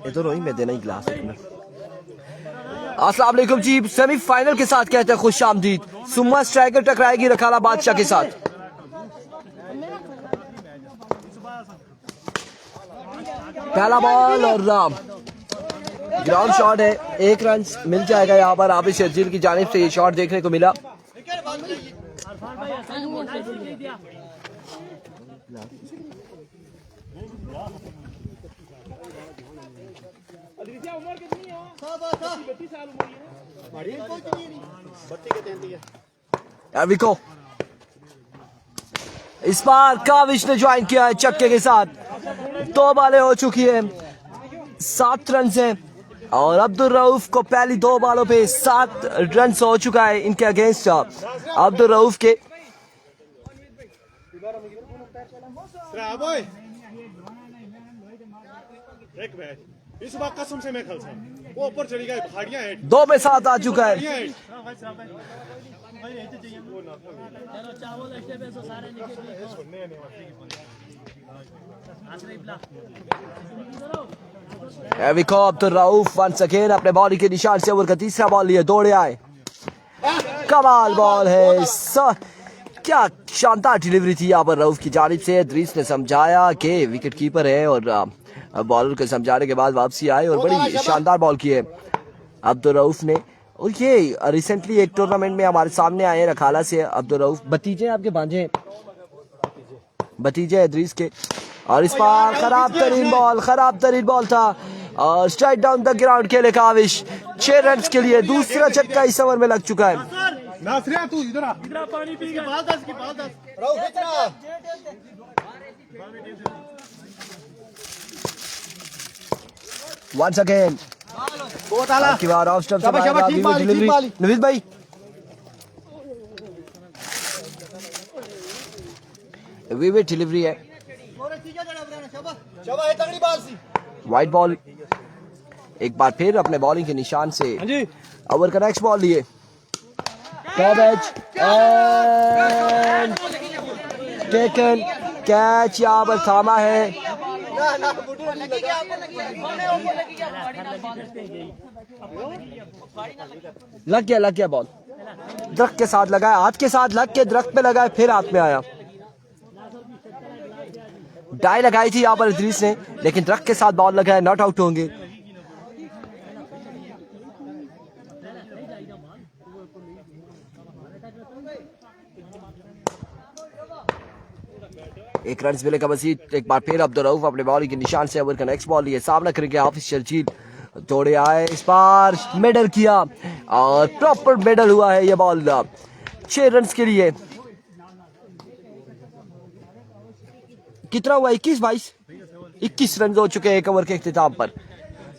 इधर वही मैं देना ही गिलास। अस्सलाम वालेकुम जी, सेमीफाइनल के साथ कहते हैं खुश आमदीद। सुम्मा स्ट्राइकर टकराएगी रखाला बादशाह के साथ। पहला बॉल और ग्राउंड शॉट है, 1 रन मिल जाएगा यहाँ पर। आबिद शर्जील की जानिब से ये शॉट देखने को मिला। विको इस बार काविश ने ज्वाइन किया है चक्के के साथ। 2 बॉलें हो चुकी है, 7 रन है और अब्दुल रऊफ को पहली 2 बॉलों पे 7 रन हो चुका है इनके अगेंस्ट अब्दुल रऊफ के। इस बार कसम से मैं खलसा वो ऊपर चढ़ी गई भाड़ियां है 2 पे 7 आ चुका है। विको अब्दुल रऊफ वंस अगेन अपने बॉलिंग के निशान से ओवर का तीसरा बॉल लिए दौड़े आए। कमाल बॉल है, क्या शानदार डिलीवरी थी यहाँ पर रऊफ की जानिब से। इदरीस ने समझाया कि विकेट कीपर है और बॉलर को समझाने के बाद वापसी आए और बड़ी शानदार बॉल की है अब्दुल रऊफ ने। और ये रिसेंटली एक टूर्नामेंट में हमारे सामने आए रखाला से अब्दुल रऊफ। भतीजे आपके भांजे, भतीजे इदरीस के। और इस बार खराब तरीन बॉल था और स्ट्राइक डाउन द ग्राउंड के लिए काविश। 6 रन के लिए दूसरा छक्का इस ओवर में लग चुका है। नासरिया तू इधर आ, पानी पी के बाल दस Once again, की बार ऑफ स्टंप डिलीवरी नवीद भाई। विविड डिलीवरी है, वाइट बॉल। एक बार फिर अपने बॉलिंग के निशान से ओवर का नेक्स्ट बॉल लिए। टेकन कैच यहाँ पर थामा है। लग गया बॉल, दरख्त के साथ लगा, हाथ के साथ लग के दरख्त पे लगा, फिर हाथ में आया। डाई लगाई थी यहाँ पर इदरीस ने, लेकिन दरख्त के साथ बॉल लगा है, नॉट आउट होंगे। एक रन मिलेगा मजीद। एक बार फिर अब्दुल रऊफ अपने बॉलिंग के निशान से ओवर का नेक्स्ट बॉल लिए सामना करेंगे हाफिज शर्जील। दौड़े आए, इस बार मेडल किया और प्रॉपर मेडल हुआ है ये बॉल 6 रन के लिए। कितना हुआ? 21 रन हो चुके हैं 1 ओवर के इख्तिताम पर।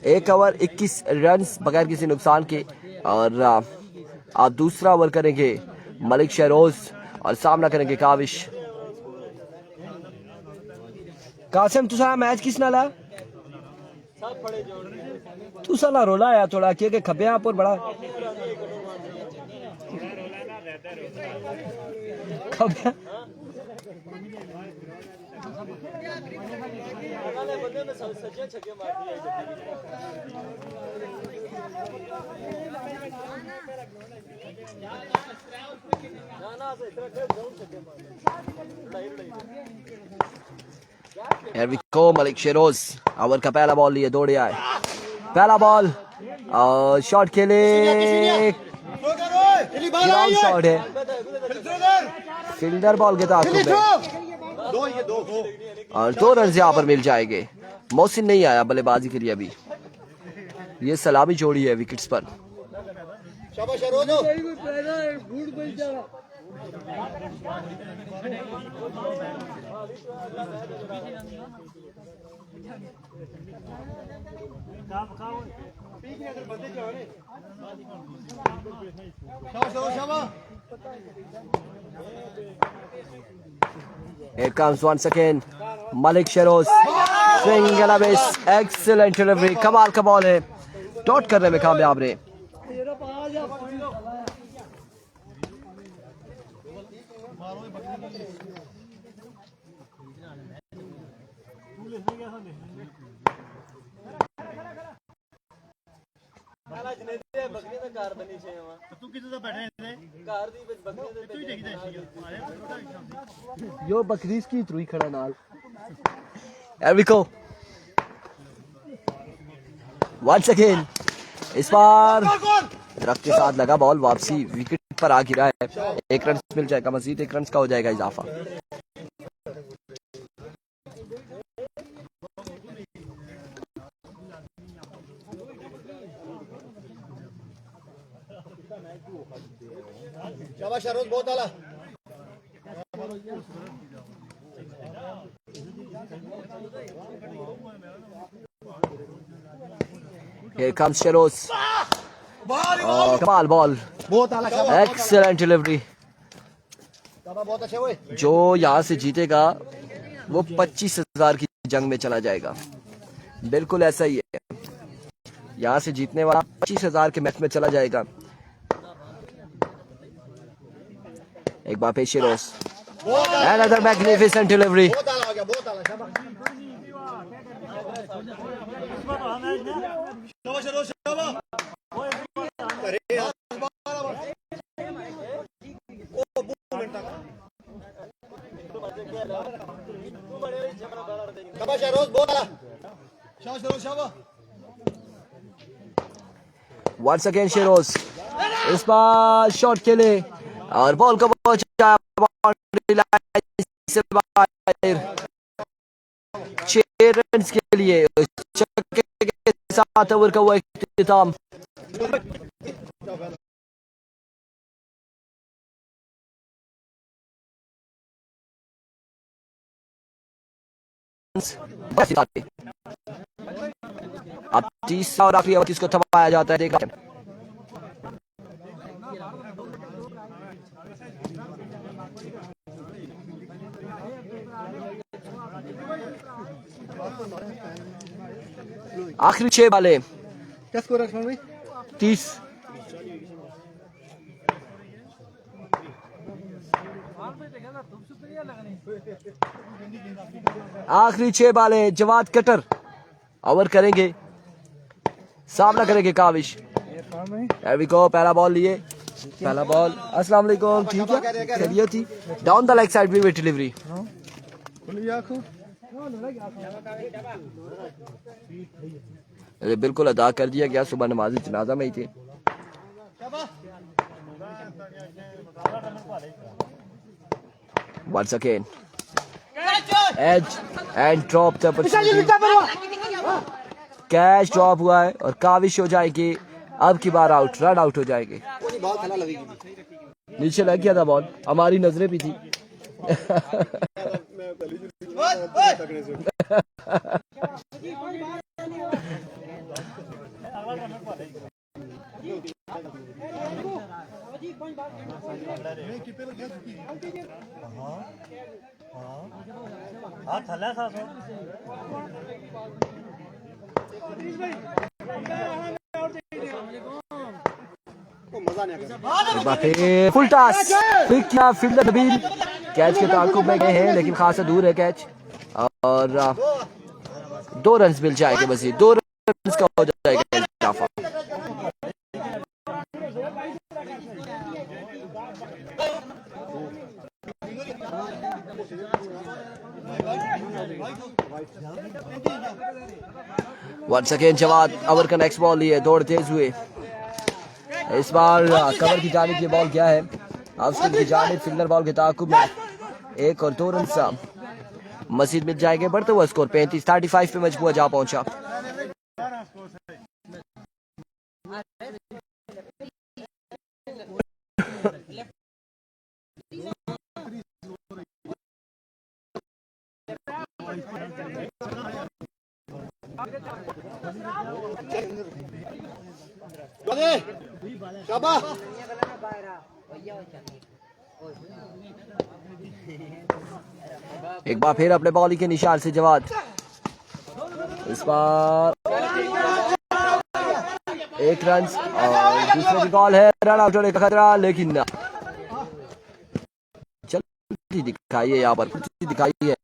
1 ओवर 21 रन बगैर किसी नुकसान के। और आप दूसरा ओवर करेंगे मलिक शहरोज और सामना करेंगे काविश। कासिम तू सारा मैच किस नाला तू साला रोला आया थोड़ा के खबे आप और बड़ा खबे मलिक शेरोज ओवर का पहला बॉल लिए दौड़े आए। पहला बॉल शॉट खेले, ग्राउंड शॉट है, फील्डर बॉल के ताक़ुब में और 2 रन यहाँ पर मिल जाएंगे। मोहसिन नहीं आया बल्लेबाजी के लिए अभी। ये सलामी जोड़ी है विकेट्स पर। Here comes once again Malik Sheroz, swing and a miss, excellent delivery, कमाल का बॉल है, डॉट करने में कामयाब रहे। तू किधर बैठे थे कार दी बकरी तू ही देखी यो बकरीज की त्रुई खड़ा नाल एरिको वंस अगेन इस बार दरख्त के साथ लगा बॉल वापसी विकेट पर आ गिरा है। 1 रन मिल जाएगा, मजीद 1 रन का हो जाएगा इजाफा। शाबाश रोज बहुत आला। Here comes Sheroz. Oh, कमाल बॉल, बहुत आला। Excellent delivery. बहुत अच्छे हुए। जो यहाँ से जीतेगा वो 25,000 की जंग में चला जाएगा। बिल्कुल ऐसा ही है, यहाँ से जीतने वाला 25,000 के मैच में चला जाएगा। एक बार फिर शेरोज, another magnificent delivery. बहुत आला हो गया, बहुत आला। शाबाश रोज शाबाश। अरे यार शाबाश रोज बहुत आला। शाबाश रोज शाबाश। Once again शेरोज, इस बार शॉट के लिए और बॉल को पहुंचा बाउंड्री लाइन से बाहर। 6 रन के लिए छक्के के साथ ओवर का हुआ इख्तिताम। अब 30 और आखिरी ओवर किसको थमाया जाता है देखा। आखिरी 6 बाले। क्या स्कोर है भाई? 30। आखिरी 6 बाले। जवाद कटर ओवर करेंगे, सामना करेंगे काविश। पहला बॉल लिए, पहला बॉल। अस्सलाम वालेकुम, ठीक है, खैरियत थी। डाउन द लेग साइड में डिलीवरी। अरे बिल्कुल अदा कर दिया गया, सुबह नमाज जनाजा में ही थे। Once again, edge and drop the catch drop हुआ है और काविश हो जाएगी। अब की बार आउट, रन आउट हो जाएंगे। नीचे लग गया था बॉल, हमारी नजरें भी थी। फुल टॉस, पिक किया फील्डर नबील। कैच के ताक़ुब में गए हैं लेकिन खासा दूर है कैच, और 2 रन मिल जाएंगे। मज़ीद 2 रन का हो जाएगा इजाफा। वंस अगेन जवाद ओवर का नेक्स्ट बॉल लिए, दौड़ तेज हुए। इस बार कवर की जानिब ये बॉल क्या है, ऑफ की जानिब फील्डर बॉल के ताक़ुब में 1 और 2 रन सा मजीद मिल जाएंगे। बढ़ते हुआ स्कोर 35 पे मजबूआ जा पहुंचा। एक बार फिर अपने बॉलिंग के निशान से जवाद। इस बार 1 रन और दूसरे की बॉल है, रन आउट होने का खतरा, लेकिन चलती दिखाई है यहाँ पर, दिखाई है।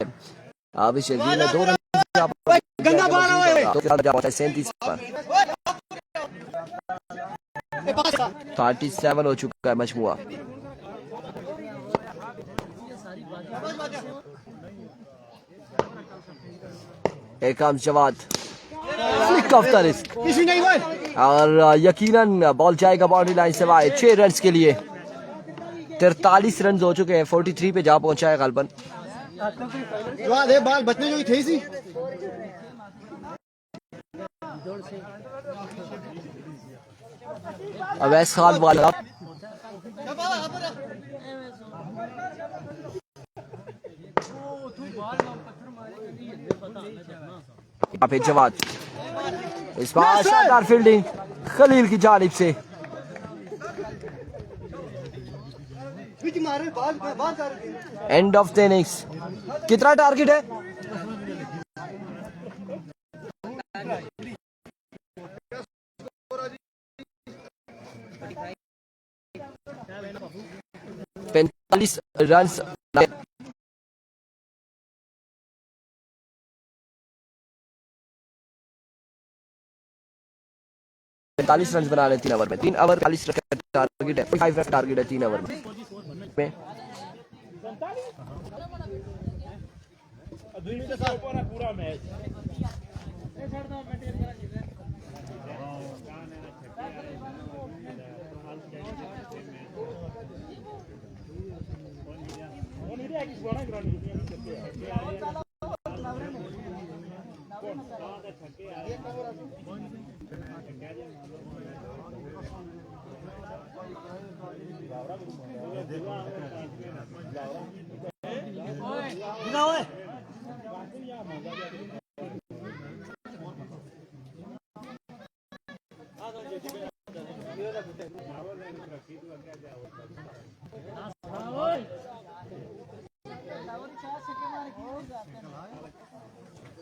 अब इस ने 2 रन गंदा बाल है ओए। 37 पर 37 हो चुका है मजमुआ। Here comes Jawad, flick off the risk किसी नहीं ओए। और यकीनन बॉल जाएगा बाउंड्री लाइन से बाहर 6 रन के लिए। 43 रन हो चुके हैं, 43 पे जा पहुंचा है गालबन। जवाद है बाल बचने जो ही थे सी। अवैस खान वाला फिर जवाद, इस बार शानदार फील्डिंग खलील की जानिब से। End of the innings. कितना टारगेट है? पैंतालीस रन 45 रन बनाने 3 ओवर में। 3 ओवर 40 रन का टारगेट है, 5 रन टारगेट है 3 ओवर में। पूरा मैच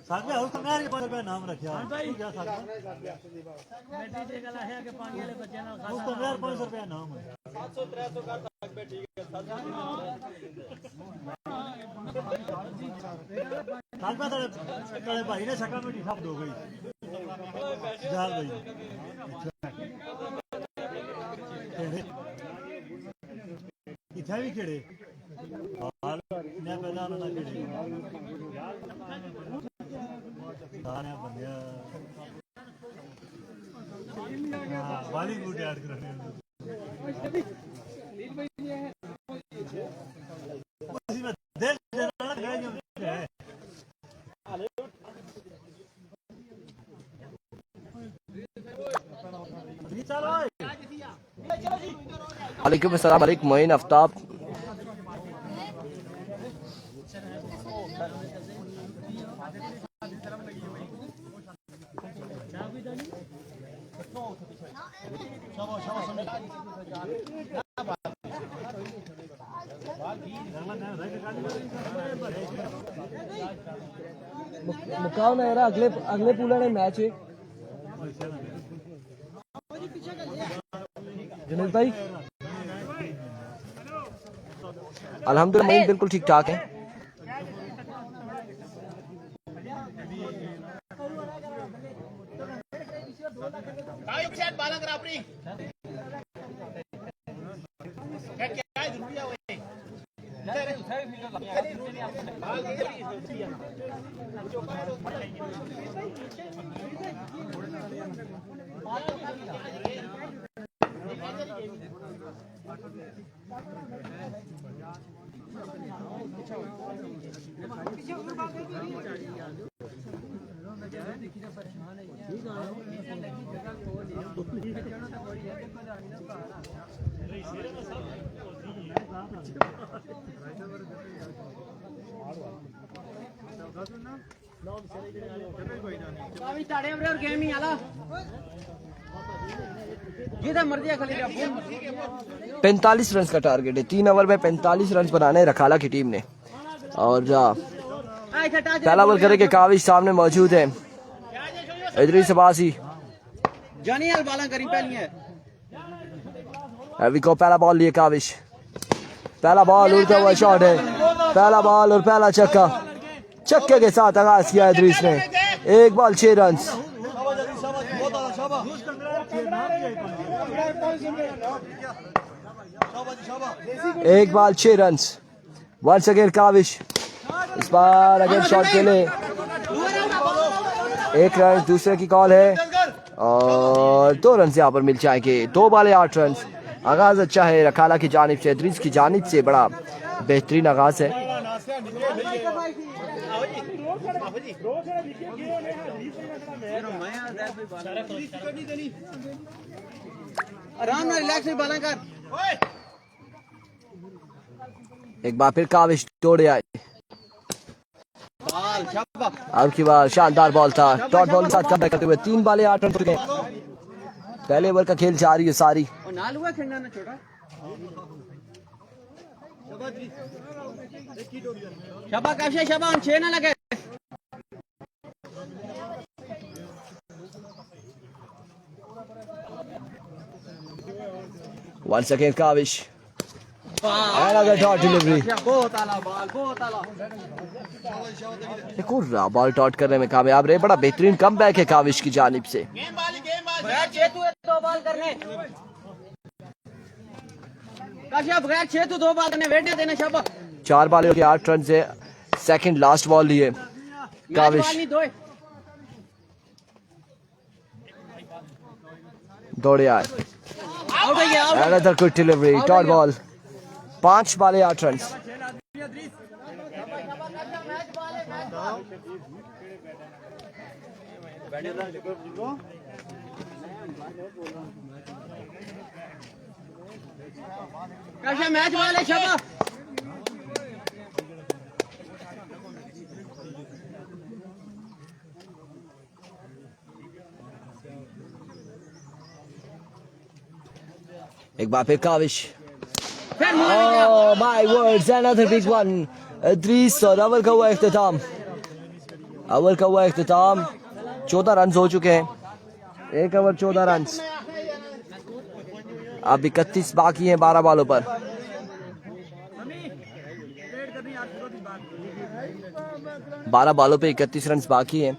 साथ में उसको मेरे के 5 रुपए नाम रखा भाई क्या साथ में बेटी जे गला है के पानी वाले बच्चे ना उसको मेरे 5 रुपए नाम है 700 300 का साथ में ठीक है। साथ में तेरे भाई ने शक्ल में सब दो गई जाल भाई इतना भी खेड़े हाल ने पैदा ना खेड़े गाने बंदिया बॉलीवुड ऐड करने उसी में देख देना है वालेकुम अस्सलाम वालेकुम मोइन आफ्ताब। मुकाओ ना यार, अगले अगले पूलर है मैच है जुनेद भाई। अल्हम्दुलिल्लाह मोइन बिल्कुल ठीक ठाक है। गेम ही आला जिधर मर्जी खाली 45 रन का टारगेट है। 3 ओवर में 45 रन बनाने रखाला की टीम ने। और पहला बॉल करे के काविश सामने मौजूद है। इदरीस अब्बासी जानी यार बाला करी पहली है अभी को पहला बॉल लिए काविश। पहला बॉल उड़ता हुआ शॉट है। पहला बॉल और पहला छक्का, छक्के के साथ आगाज किया इदरीस ने। एक बॉल 6 रन। एक ball 6 run. Once again Kaavish, इस बार अगेन शॉट खेले, 1 रन दूसरे की कॉल है और 2 रन यहाँ पर मिल जाएंगे। 2 बॉल 8 रन। आगाज अच्छा है रखाला की जानिब से, इदरीस की जानिब से बड़ा बेहतरीन आगाज है। आराम ना रिलैक्स में बाला कर। एक बार फिर काविश दौड़े आए, बाल शाबाश। अब की बार शानदार बॉल था, डॉट बॉल के साथ कम करते हुए 3 बॉल 8 रन हो चुके हैं। पहले ओवर का खेल जारी है सारी। और नाल हुआ खेलना ना छोटा। शाबाश काफी शाबाश, 6 ना लगे। Once again Kavish, another dot delivery। बहुत आला बाल, बहुत आला। एक और बॉल डॉट करने में कामयाब रहे, बड़ा बेहतरीन कमबैक है काविश की जानिब से। बगैर 2 बॉल करने। काशिया बगैर 2 बॉल करने, वेट देना शाबाश। 4 बॉल के 8 रन से सेकंड लास्ट बॉल लिए काविश, दौड़े आए। आउट हो गया, out. Another good delivery, dot ball, 5 ball 8 run. काशिया मैच बॉल है शाबाश। एक बार फिर काविश, फिर मुंह oh my words, another big one। Idris और अवर का हुआ इख्तिताम, अवर का हुआ इख्तिताम। 14 रन हो चुके हैं, 1 ओवर 14 रन। अब 31 बाकी हैं 12 बॉलों पर। 12 बॉलों पे 31 रन बाकी हैं।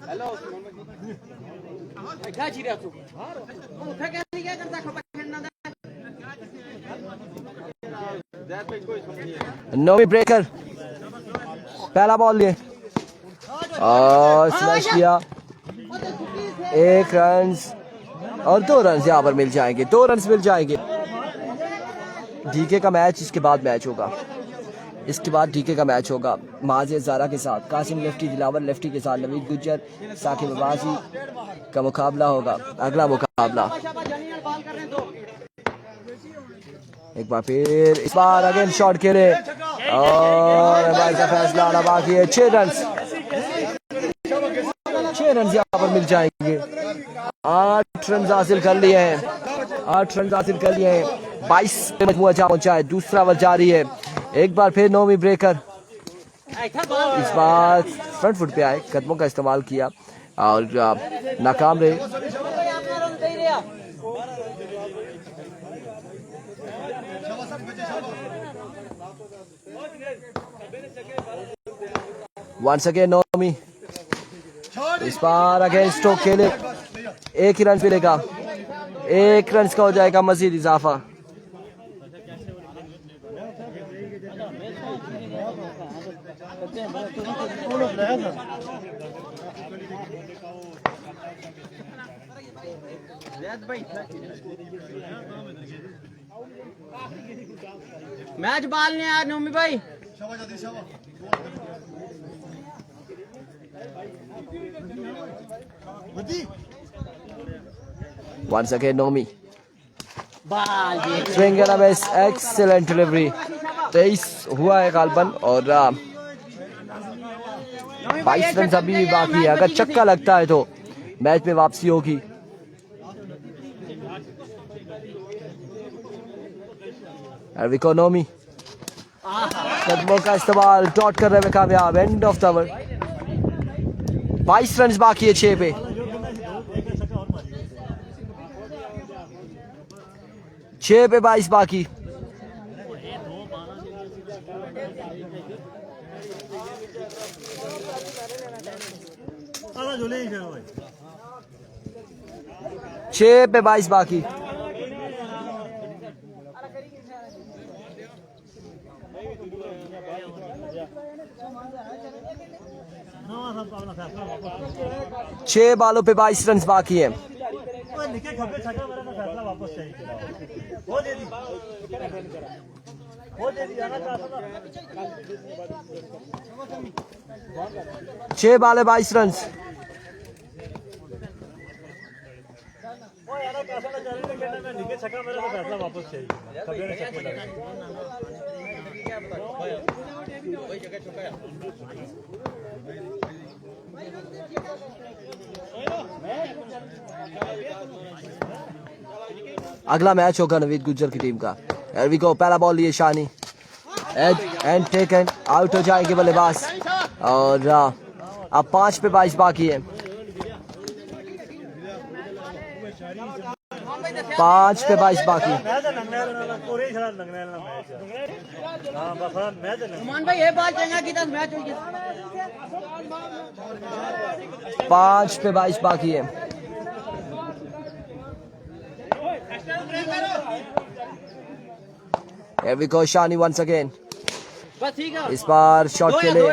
हेलो क्या चीज है तू? उठा कैसे क्या करता खपा खेलना दे। नोमी ब्रेकर, पहला बॉल लिए और स्मैश किया। 1 रन और 2 रन यहाँ पर मिल जाएंगे, 2 रन मिल जाएंगे। डीके का मैच इसके बाद मैच होगा, इसके बाद डीके का मैच होगा माजिद ज़ारा के साथ। कासिम लेफ्टी, दिलावर लेफ्टी के साथ नवीद गुज्जर, साकिब अब्बासी का मुकाबला होगा, अगला मुकाबला। एक बार फिर इस बार अगेन शॉट खेले और भाई का फैसला आना बाकी है। 6 रन, 6 रन यहाँ पर मिल जाएंगे। 8 रन हासिल कर लिए हैं, 8 रन हासिल कर लिए हैं। 22 पे मजमूआ जा पहुंचा है, दूसरा ओवर जारी है। एक बार फिर नोमी ब्रेकर, इस बार फ्रंट फुट पे आए, कदमों का इस्तेमाल किया और नाकाम रहे। वंस अगेन नोमी, इस बार अगेन स्ट्रोक खेले, 1 ही रन मिलेगा, 1 रन का हो जाएगा मजीद इजाफा। मैच बाल ने यार नोमी भाई। Once again Nomi, बाल swing and a miss, excellent delivery। 23 हुआ है गालबन और 22 रन अभी भी बाकी है। अगर चक्का लगता है तो मैच में वापसी होगी। इकोनॉमी कदमों का इस्तेमाल डॉट करने में कामयाब। End of the over. 22 run बाकी है 6 पे। छह पे 22 बाकी। झूले ही भाई 6 पे 22 बाकी। छह बालों पे 22 रन बाकी है। फैसला वापस चाहिए वो दे दी जाना चाहता था। 6 बाल है 22 रन। मेरा तो फैसला वापस चाहिए। अगला मैच होगा नवीद गुज्जर की टीम का। एरवी को पहला बॉल लिए शानी एंड टेकन आउट हो जाएंगे बल्लेबाज। और अब 5 पे 22 बाकी है। 5 पे 22 बाकी। भाई ये बात चंगा की दस मैच हुई 5 पे 22 बाकी है। Here we go, Shani once again. इस बार शॉट के लिए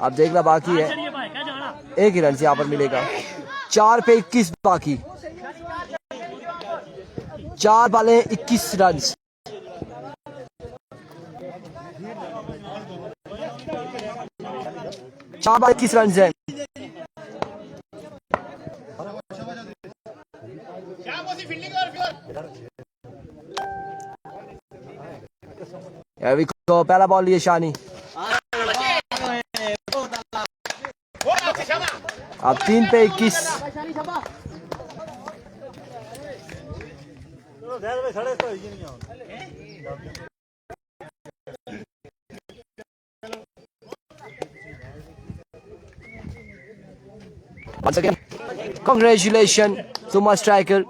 अब देखना बाकी है। एक ही रन से यहाँ पर मिलेगा। 4 पे 21 बाकी। 4 बाले 21 रन। 4 बाल 21 रन है। Here we go, पहला बॉल लिए शानी। अब 3 पे 21। Once again, congratulations to my striker.